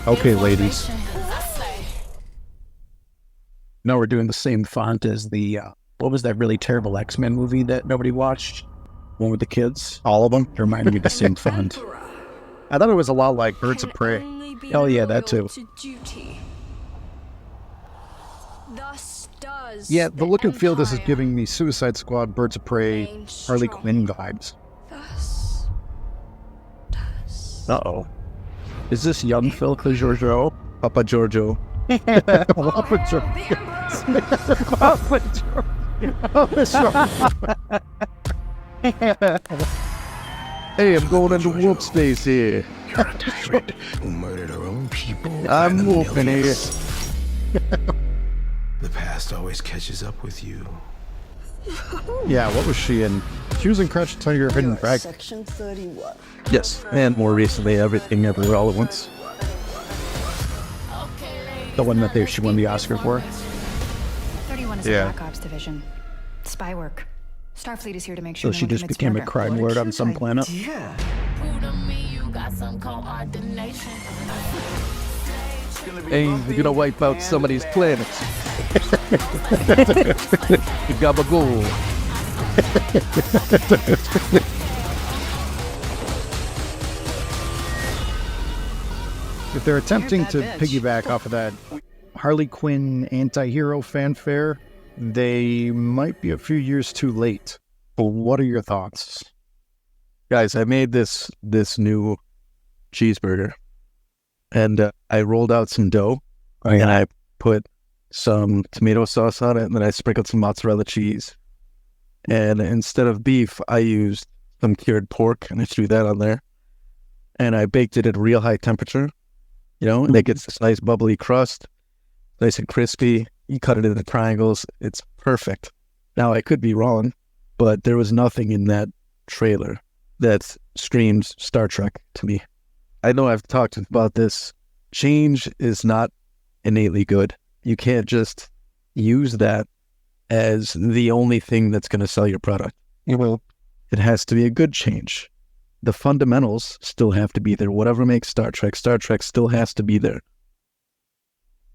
Okay, ladies. No, we're doing the same font as the, what was that really terrible X-Men movie that nobody watched? One with the kids? All of them? It reminded me of the same font. I thought it was a lot like Birds of Prey. Oh yeah, that too. Yeah, the look and feel this is giving me Suicide Squad, Birds of Prey, Harley Quinn vibes. Uh-oh. Is this young Phil Giorgio? Papa Giorgio. Papa Giorgio. Papa Giorgio. Hey, I'm going into warp space here. You're a tyrant who murdered her own people. I'm moving here. The past always catches up with you. Yeah, what was she in? She was in Crouching Tiger, Hidden Dragon. Section 31. Yes, and more recently, Everything Everywhere All at Once. The one that she won the Oscar for. 31 is Yeah. a Black Ops division. Spy work. Starfleet is here to make sure So no she one just commits became a murder. crime lord on some planet. Yeah. Hey, you're gonna wipe out somebody's planet. Gabagool. If they're attempting to piggyback off of that Harley Quinn anti-hero fanfare, they might be a few years too late. But what are your thoughts? Guys, I made this new cheeseburger, and I rolled out some dough, and I put some tomato sauce on it, and then I sprinkled some mozzarella cheese. And instead of beef, I used some cured pork, and I threw that on there. And I baked it at a real high temperature, and it gets this nice bubbly crust, nice and crispy. You cut it into triangles. It's perfect. Now, I could be wrong, but there was nothing in that trailer that screamed Star Trek to me. I know I've talked about this. Change is not innately good. You can't just use that as the only thing that's going to sell your product. It has to be a good change. The fundamentals still have to be there. Whatever makes Star Trek still has to be there.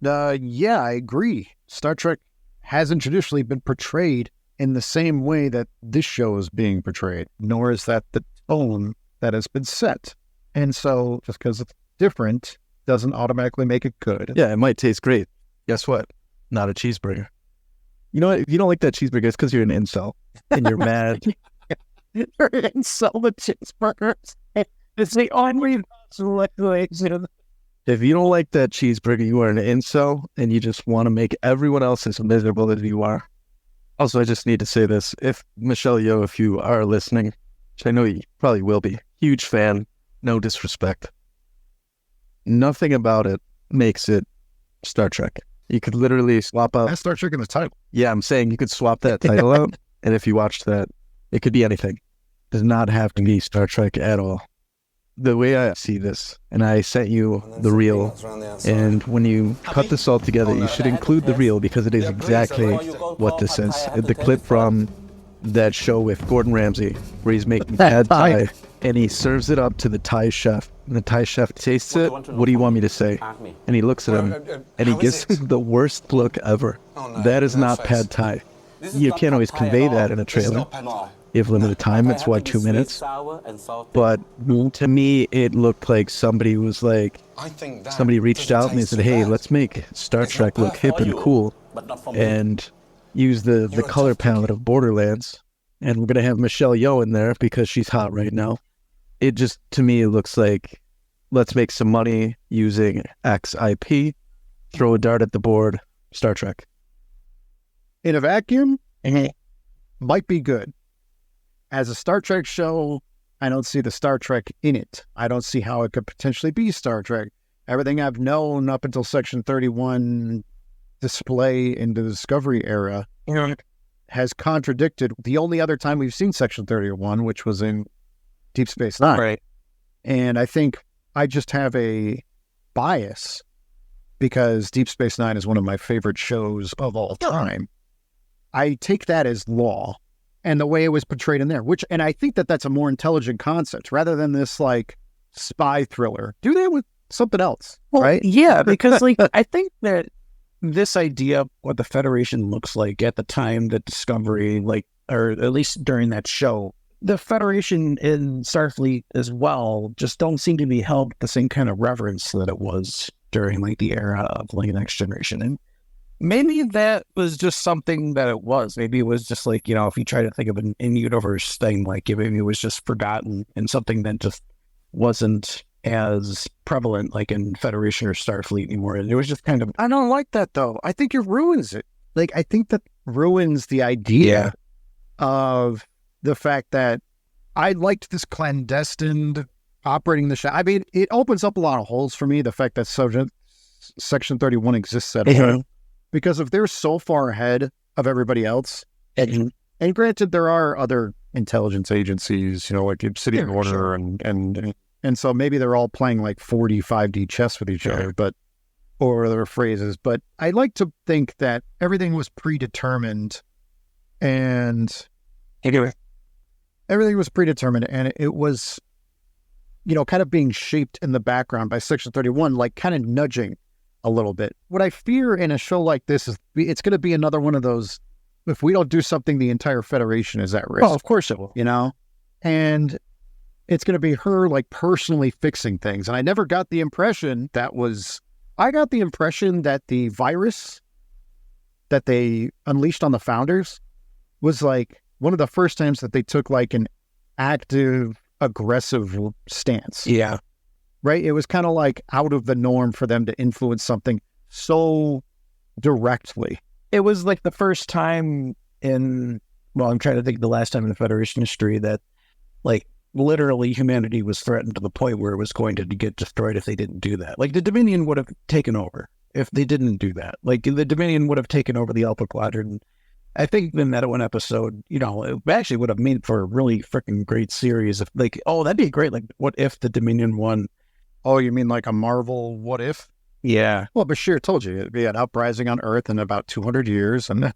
Yeah, I agree. Star Trek hasn't traditionally been portrayed in the same way that this show is being portrayed, nor is that the tone that has been set. And so just because it's different doesn't automatically make it good. Yeah, it might taste great. Guess what? Not a cheeseburger. You know what? If you don't like that cheeseburger, it's because you're an incel and you're mad. You're an incel with cheeseburgers. It's the only situation. If you don't like that cheeseburger, you are an incel and you just want to make everyone else as miserable as you are. Also, I just need to say this. If Michelle Yeoh, if you are listening, which I know you probably will be, huge fan, no disrespect. Nothing about it makes it Star Trek. You could literally swap out. That's Star Trek in the title. Yeah, I'm saying you could swap that title out, and if you watched that, it could be anything. It does not have to be Star Trek at all. The way I see this, and I sent you the reel, and when you cut this all together, you should include the reel because it is exactly what this is. The clip from that show with Gordon Ramsay, where he's making pad thai, and he serves it up to the Thai chef, and the Thai chef tastes it. What do you want me to say? And he looks at him, and he gives him the worst look ever. That is not pad thai. You can't always convey that in a trailer. You have limited time. It's 2 minutes. But to me, it looked like somebody was like, somebody reached out and they said, hey, let's make Star Trek look hip and cool and use the color palette of Borderlands. And we're going to have Michelle Yeoh in there because she's hot right now. It just, to me, it looks like, let's make some money using X IP, throw a dart at the board, Star Trek. In a vacuum, might be good. As a Star Trek show, I don't see the Star Trek in it. I don't see how it could potentially be Star Trek. Everything I've known up until Section 31 display in the Discovery era has contradicted the only other time we've seen Section 31, which was in Deep Space Nine. Right. And I think I just have a bias because Deep Space Nine is one of my favorite shows of all time. I take that as law. And the way it was portrayed in there, and I think that that's a more intelligent concept rather than this like spy thriller. Do that with something else, Well, right? yeah, because like I think that this idea of what the Federation looks like at the time that Discovery, like, or at least during that show, the Federation in Starfleet as well just don't seem to be held with the same kind of reverence that it was during like the era of like Next Generation. And maybe that was just something that it was. Maybe it was just like, if you try to think of an in-universe thing, like maybe it was just forgotten and something that just wasn't as prevalent like in Federation or Starfleet anymore. And it was just kind of... I don't like that, though. I think it ruins it. Like, I think that ruins the idea of the fact that I liked this clandestine operating the show. I mean, it opens up a lot of holes for me, the fact that Section 31 exists at all. Because if they're so far ahead of everybody else, and granted, there are other intelligence agencies, like Obsidian Order, sure. and so maybe they're all playing like 5D chess with each other, or other phrases. But I like to think that everything was predetermined, and everything was predetermined, and it was, kind of being shaped in the background by Section 31, like kind of nudging a little bit. What I fear in a show like this is it's going to be another one of those, if we don't do something, the entire Federation is at risk. Oh, of course it will. And it's going to be her like personally fixing things. And I never got the impression I got the impression that the virus that they unleashed on the Founders was like one of the first times that they took like an active, aggressive stance. Yeah. Right? It was kind of like out of the norm for them to influence something so directly. It was like the first time I'm trying to think the last time in the Federation history that like literally humanity was threatened to the point where it was going to get destroyed if they didn't do that. Like the Dominion would have taken over if they didn't do that. Like the Dominion would have taken over the Alpha Quadrant. I think in that one episode, it actually would have made for a really freaking great series of like, oh, that'd be great. Like, what if the Dominion won? Oh, you mean like a Marvel what if? Yeah. Well, Bashir told you it'd be an uprising on Earth in about 200 years. And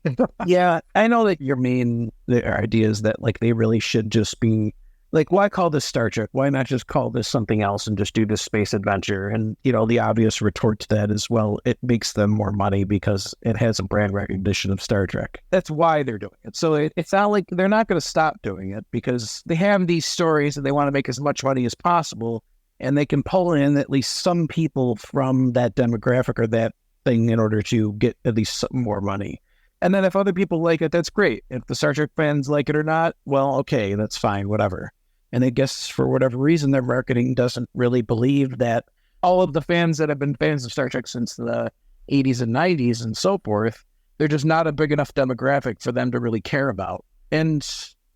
yeah, I know that your the idea is that like they really should just be like, why call this Star Trek? Why not just call this something else and just do this space adventure? And, the obvious retort to that is, well, it makes them more money because it has a brand recognition of Star Trek. That's why they're doing it. So it's not like they're not going to stop doing it because they have these stories and they want to make as much money as possible. And they can pull in at least some people from that demographic or that thing in order to get at least some more money. And then if other people like it, that's great. If the Star Trek fans like it or not, well, okay, that's fine, whatever. And I guess for whatever reason, their marketing doesn't really believe that all of the fans that have been fans of Star Trek since the 80s and 90s and so forth, they're just not a big enough demographic for them to really care about. And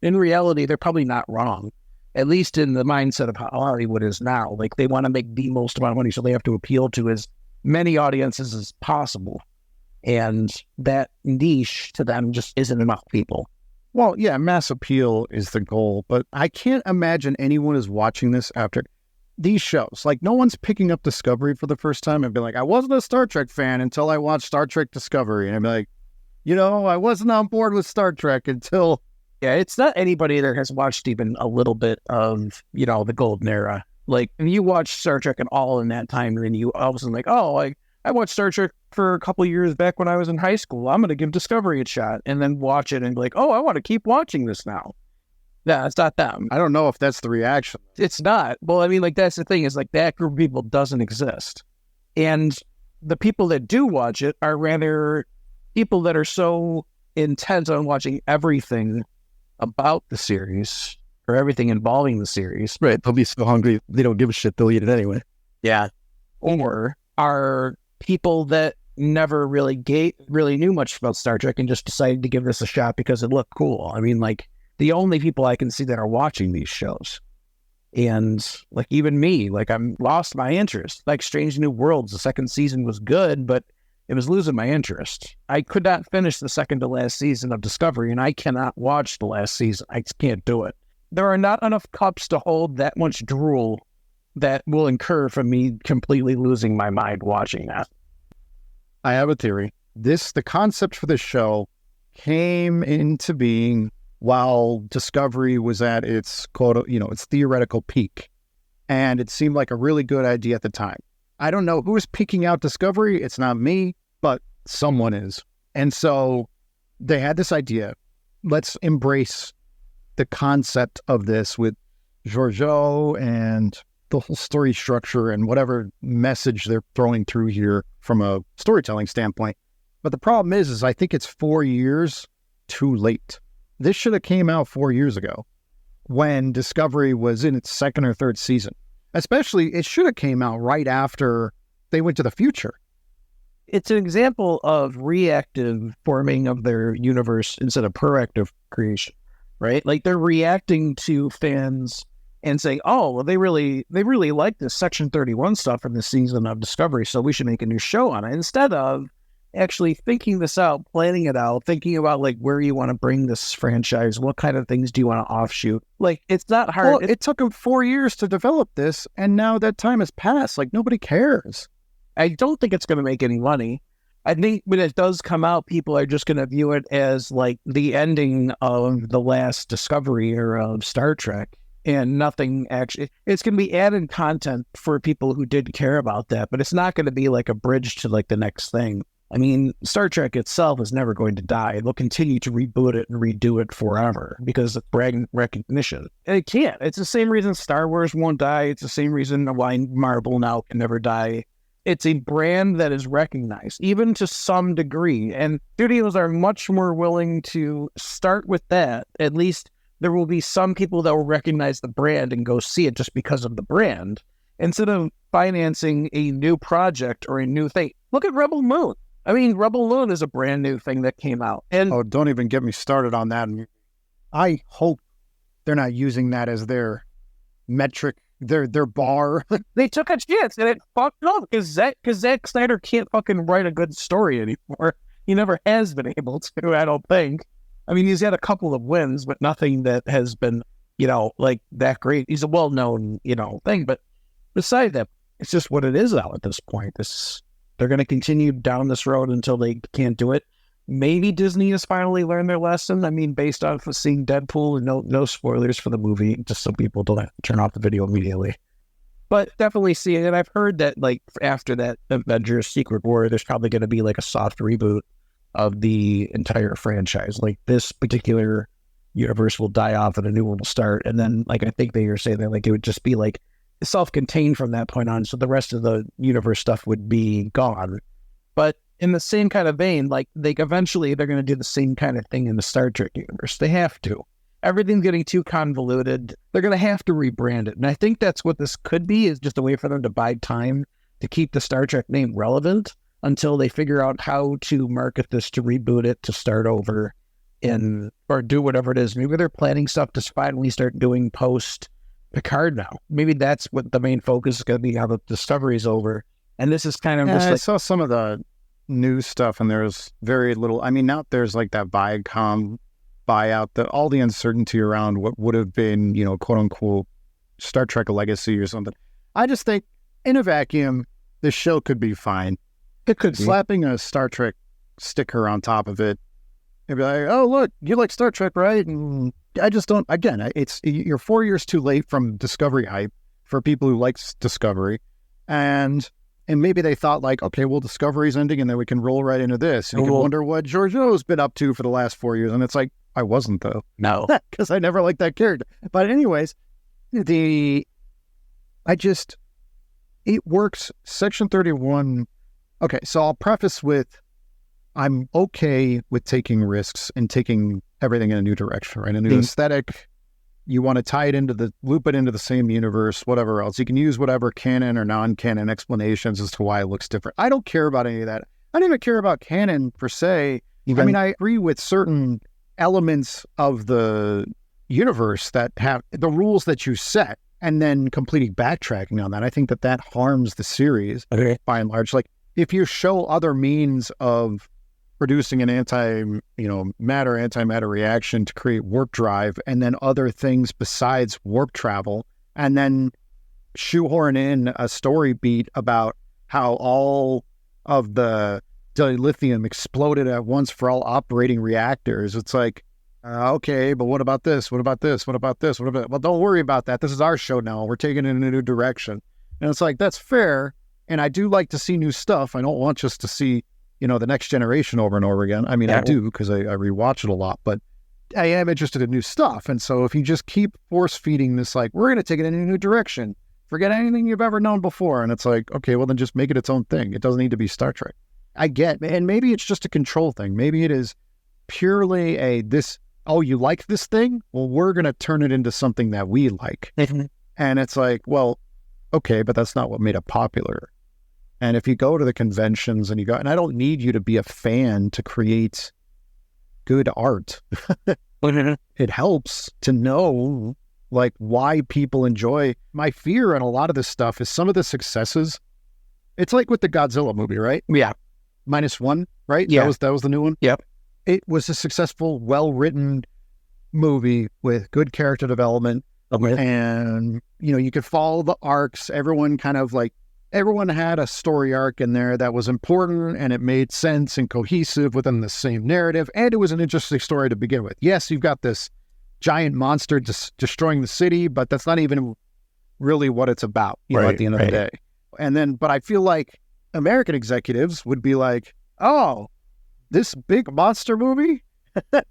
in reality, they're probably not wrong. At least in the mindset of how Hollywood is now. Like, they want to make the most amount of money, so they have to appeal to as many audiences as possible. And that niche to them just isn't enough people. Well, yeah, mass appeal is the goal, but I can't imagine anyone is watching this after these shows. Like, no one's picking up Discovery for the first time and be like, I wasn't a Star Trek fan until I watched Star Trek Discovery. And I'd be like, I wasn't on board with Star Trek until... Yeah, it's not anybody that has watched even a little bit of, the golden era. Like, if you watch Star Trek and all in that time, then you all of a sudden like, oh, I watched Star Trek for a couple of years back when I was in high school. I'm going to give Discovery a shot and then watch it and be like, oh, I want to keep watching this now. Yeah, it's not them. I don't know if that's the reaction. It's not. Well, I mean, like, that's the thing is like that group of people doesn't exist. And the people that do watch it are rather people that are so intent on watching everything about the series or everything involving the series. Right. They'll be so hungry, they don't give a shit. They'll eat it anyway. Yeah. Or are people that never really knew much about Star Trek and just decided to give this a shot because it looked cool. I mean, like, the only people I can see that are watching these shows. And, like, even me, like, I'm lost my interest. Like, Strange New Worlds, the second season was good, but it was losing my interest. I could not finish the second to last season of Discovery, and I cannot watch the last season. I just can't do it. There are not enough cups to hold that much drool that will incur from me completely losing my mind watching that. I have a theory. The concept for this show came into being while Discovery was at its quote, its theoretical peak. And it seemed like a really good idea at the time. I don't know who is picking out Discovery. It's not me, but someone is. And so they had this idea. Let's embrace the concept of this with Giorgio and the whole story structure and whatever message they're throwing through here from a storytelling standpoint. But the problem is I think it's 4 years too late. This should have came out 4 years ago when Discovery was in its second or third season. Especially, it should have came out right after they went to the future. It's an example of reactive forming of their universe instead of proactive creation, right? Like they're reacting to fans and saying, oh, well, they really like this Section 31 stuff from this season of Discovery, so we should make a new show on it. Instead of actually thinking this out, planning it out, thinking about like where you want to bring this franchise, what kind of things do you want to offshoot? Like, it's not hard. Well, it took them 4 years to develop this, and now that time has passed. Like, nobody cares. I don't think it's going to make any money. I think when it does come out, people are just going to view it as like the ending of the last Discovery era of Star Trek, and nothing actually. It's going to be added content for people who did care about that, but it's not going to be like a bridge to like the next thing. I mean, Star Trek itself is never going to die. They'll continue to reboot it and redo it forever because of brand recognition. And it can't. It's the same reason Star Wars won't die. It's the same reason why Marvel now can never die. It's a brand that is recognized, even to some degree. And studios are much more willing to start with that. At least there will be some people that will recognize the brand and go see it just because of the brand, instead of financing a new project or a new thing. Look at Rebel Moon. I mean, Rebel Moon is a brand new thing that came out. And oh, don't even get me started on that. I hope they're not using that as their metric, their bar. They took a chance and it fucked up because Zack Snyder can't fucking write a good story anymore. He never has been able to, I don't think. I mean, he's had a couple of wins, but nothing that has been, like that great. He's a well-known, thing. But beside that, it's just what it is now at this point. They're going to continue down this road until they can't do it. Maybe Disney has finally learned their lesson. I mean, based on seeing Deadpool, and no spoilers for the movie, just so people don't have to turn off the video immediately. But definitely seeing it. I've heard that like after that Avengers Secret War, there's probably going to be like a soft reboot of the entire franchise. Like this particular universe will die off and a new one will start. And then like I think they were saying that like it would just be like self-contained from that point on, so the rest of the universe stuff would be gone. But in the same kind of vein, like eventually they're going to do the same kind of thing in the Star Trek universe. They have to. Everything's getting too convoluted. They're going to have to rebrand it. And I think that's what this could be, is just a way for them to buy time to keep the Star Trek name relevant until they figure out how to market this, to reboot it, to start over or do whatever it is. Maybe they're planning stuff to finally start doing post Picard now. Maybe that's what the main focus is going to be, how the Discovery's over. And this is kind of just I like... saw some of the news stuff and there's very little. I mean, now there's like that Viacom buyout, all the uncertainty around what would have been, quote unquote, Star Trek legacy or something. I just think in a vacuum, this show could be fine. It could be. Slapping a Star Trek sticker on top of it, it'd be like, oh, look, you like Star Trek, right? And I just don't, again, you're 4 years too late from Discovery hype for people who like Discovery. And maybe they thought like, okay, well, Discovery's ending and then we can roll right into this. And you can wonder what Giorgio's been up to for the last 4 years. And it's like, I wasn't though. No. Because I never liked that character. But anyways, it works. Section 31. Okay, so I'll preface with, I'm okay with taking risks and taking everything in a new direction, right? A new aesthetic. You want to tie it loop it into the same universe, whatever else. You can use whatever canon or non-canon explanations as to why it looks different. I don't care about any of that. I don't even care about canon per se. I agree with certain elements of the universe that have the rules that you set and then completely backtracking on that. I think that harms the series by and large. Like if you show other means of producing an antimatter reaction to create warp drive, and then other things besides warp travel, and then shoehorn in a story beat about how all of the dilithium exploded at once for all operating reactors. It's like, okay, but what about this? What about this? What about this? Well, don't worry about that. This is our show now. We're taking it in a new direction. And it's like, that's fair, And I do like to see new stuff. I don't want just to see, the Next Generation over and over again. I mean, I do because I rewatch it a lot, but I am interested in new stuff. And so if you just keep force feeding this, like, we're going to take it in a new direction, forget anything you've ever known before. And it's like, okay, well then just make it its own thing. It doesn't need to be Star Trek. I get, and maybe it's just a control thing. Maybe it is purely you like this thing? Well, we're going to turn it into something that we like. And it's like, well, okay, but that's not what made it popular. And if you go to the conventions and and I don't need you to be a fan to create good art. It helps to know like why people enjoy. My fear in a lot of this stuff is some of the successes. It's like with the Godzilla movie, right? Yeah. -1, right? Yeah. That was the new one. Yep. It was a successful, well-written movie with good character development. And, you could follow the arcs. Everyone had a story arc in there that was important and it made sense and cohesive within the same narrative. And it was an interesting story to begin with. Yes, you've got this giant monster destroying the city, but that's not even really what it's about, at the end of the day. But I feel like American executives would be like, oh, this big monster movie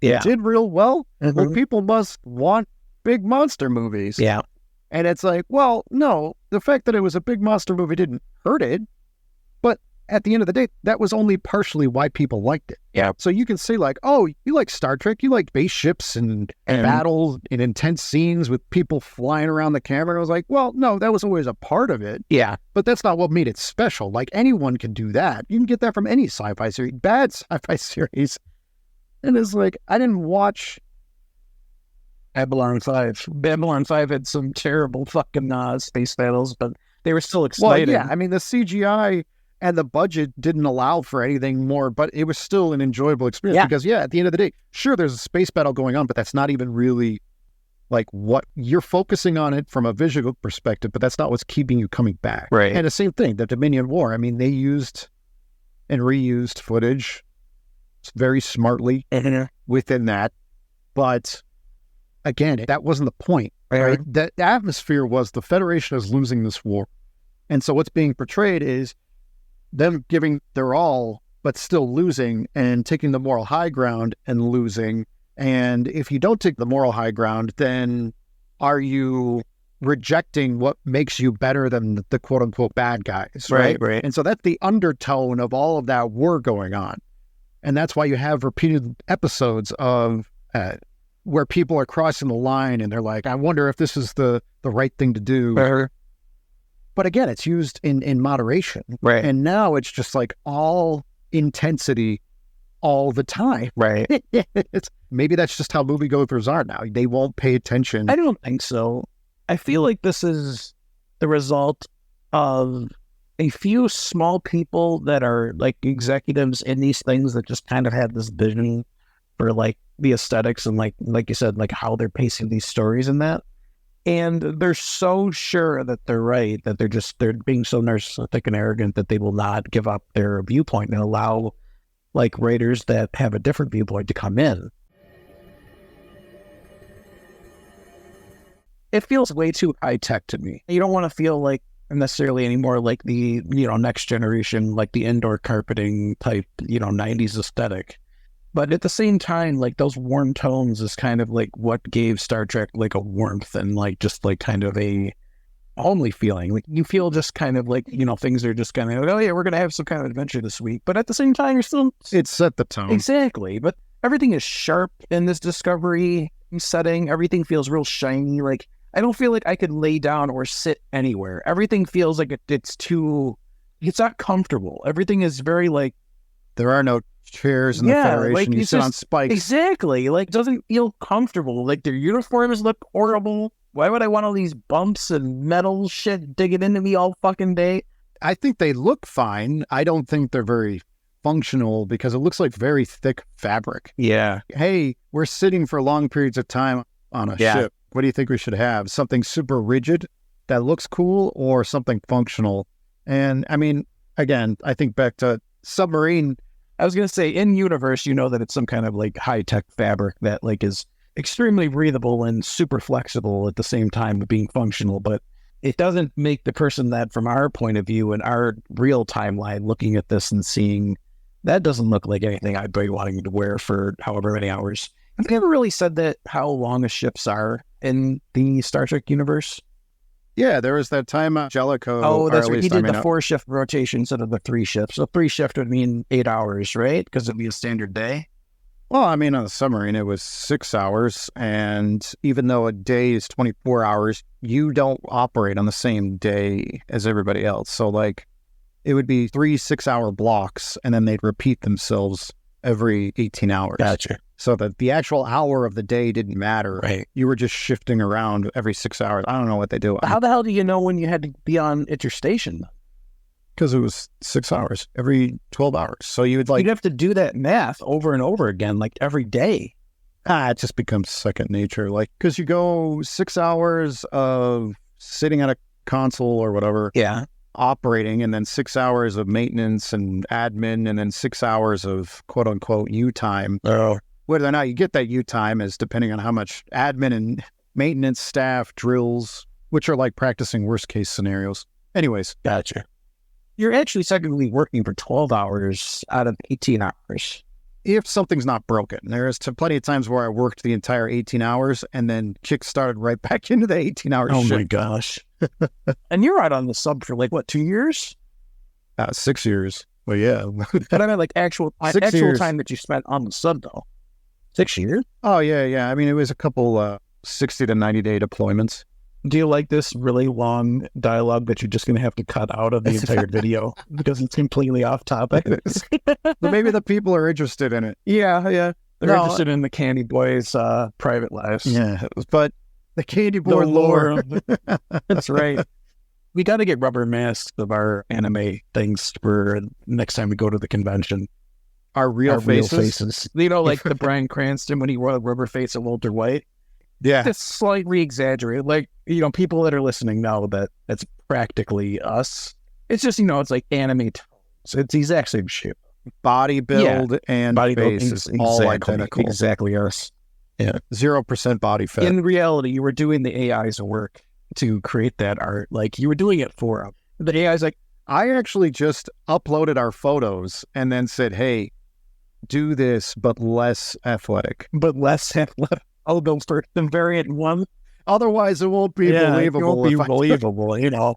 did real well. Well, people must want big monster movies. Yeah. And it's like, well, no, the fact that it was a big monster movie didn't hurt it. But at the end of the day, that was only partially why people liked it. Yeah. So you can say like, oh, you like Star Trek, you like spaceships and battles and intense scenes with people flying around the camera. And I was like, well, no, that was always a part of it. Yeah. But that's not what made it special. Like anyone can do that. You can get that from any sci-fi series, bad sci-fi series. And it's like, I didn't watch Babylon 5. Babylon 5 had some terrible fucking space battles, but they were still exciting. Well, yeah, I mean, the CGI and the budget didn't allow for anything more, but it was still an enjoyable experience because, at the end of the day, sure, there's a space battle going on, but that's not even really like what you're focusing on it from a visual perspective, but that's not what's keeping you coming back. Right. And the same thing, the Dominion War. I mean, they used and reused footage very smartly within that, but again, that wasn't the point, right? The atmosphere was the Federation is losing this war. And so what's being portrayed is them giving their all, but still losing and taking the moral high ground and losing. And if you don't take the moral high ground, then are you rejecting what makes you better than the quote unquote bad guys, right? Right. And so that's the undertone of all of that war going on. And that's why you have repeated episodes of where people are crossing the line and they're like, I wonder if this is the right thing to do. But again, it's used in moderation. Right. And now it's just like all intensity all the time. Right. Maybe that's just how moviegoers are now. They won't pay attention. I don't think so. I feel like this is the result of a few small people that are like executives in these things that just kind of had this vision for like the aesthetics and like you said, like how they're pacing these stories and that. And they're so sure that they're right, that they're being so narcissistic and arrogant that they will not give up their viewpoint and allow like writers that have a different viewpoint to come in. It feels way too high tech to me. You don't want to feel like necessarily anymore like the, Next Generation, like the indoor carpeting type, 90s aesthetic. But at the same time, like those warm tones is kind of like what gave Star Trek like a warmth and like just like kind of a homely feeling. Like you feel just kind of like, things are just kind of like, oh yeah, we're going to have some kind of adventure this week. But at the same time, you're still... It set the tone. Exactly. But everything is sharp in this Discovery setting. Everything feels real shiny. Like I don't feel like I could lay down or sit anywhere. Everything feels like it's not comfortable. Everything is very like... There are no chairs in the Federation. Like, you sit on spikes. Exactly. Like, doesn't feel comfortable. Like, their uniforms look horrible. Why would I want all these bumps and metal shit digging into me all fucking day? I think they look fine. I don't think they're very functional because it looks like very thick fabric. Yeah. Hey, we're sitting for long periods of time on a ship. What do you think we should have? Something super rigid that looks cool or something functional? And I mean, again, I think back to submarine. I was going to say, in universe, that it's some kind of like high-tech fabric that like is extremely breathable and super flexible at the same time of being functional. But it doesn't make the person that from our point of view and our real timeline looking at this and seeing that doesn't look like anything I'd be wanting to wear for however many hours. Have they ever really said that how long the shifts are in the Star Trek universe? Yeah, there was that time Jellicoe. Oh, that's or at right. He least, did the 4-shift rotation instead of the 3 shifts. So 3 shift would mean 8 hours, right? Because it'd be a standard day. Well, I mean, on the submarine, it was 6 hours. And even though a day is 24 hours, you don't operate on the same day as everybody else. So, like, it would be 3 6-hour blocks, and then they'd repeat themselves every 18 hours. Gotcha. So that the actual hour of the day didn't matter. Right. You were just shifting around every 6 hours. I don't know what they do. How the hell do you know when you had to be on at your station? Because it was 6 hours every 12 hours. So you would You'd have to do that math over and over again, like every day. it just becomes second nature. Like, because you go 6 hours of sitting at a console or whatever, Yeah. operating, and then 6 hours of maintenance and admin, and then 6 hours of quote unquote U time. Oh. Whether or not you get that U time is depending on how much admin and maintenance staff drills, which are like practicing worst case scenarios. Anyways, Gotcha. You're actually technically working for 12 hours out of 18 hours. if something's not broken, there's plenty of times where I worked the entire 18 hours and then kick-started right back into the 18-hour Oh shift. my gosh. And you're out on the sub for like, what, 2 years? 6 years. Well, yeah. But I mean, like actual 6 years. time that you spent on the sub, though. 6 years? Oh, yeah. I mean, it was a couple 60 to 90-day deployments. Do you like this really long dialogue that you're just going to have to cut out of the entire video because it's completely off topic? But maybe the people are interested in it. Yeah. They're No, interested in the Candy Boys' private lives. Yeah, but the candy The board lore. of it. That's right. We got to get rubber masks of our anime things for next time we go to the convention. Our real Our faces. You know, like the Bryan Cranston when he wore a rubber face of Walter White. Yeah. Just slightly exaggerated. Like, you know, people that are listening know that it's practically us. It's just, you know, it's like anime tones. It's the exact same shape. Body build and Body face building is all identical. Exactly us. Yeah. 0% body fat. In reality, you were doing the AI's work to create that art. Like, you were doing it for them. The AI's like, I actually just uploaded our photos and then said, hey, do this, but less athletic. but less oh, those first and variant one. Otherwise, it won't be believable. It won't be if I- believable, you know.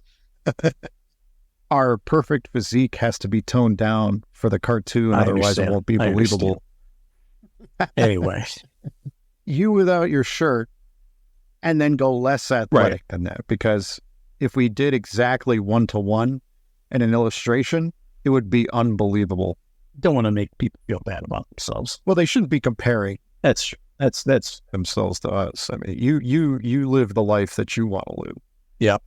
Our perfect physique has to be toned down for the cartoon. I Otherwise, it understand. won't be I believable. Anyway, You without your shirt and then go less athletic than that. Because if we did exactly 1-to-1 in an illustration, it would be unbelievable. don't want to make people feel bad about themselves. Well, they shouldn't be comparing That's true. That's themselves to us. I mean, you live the life that you want to live. Yep.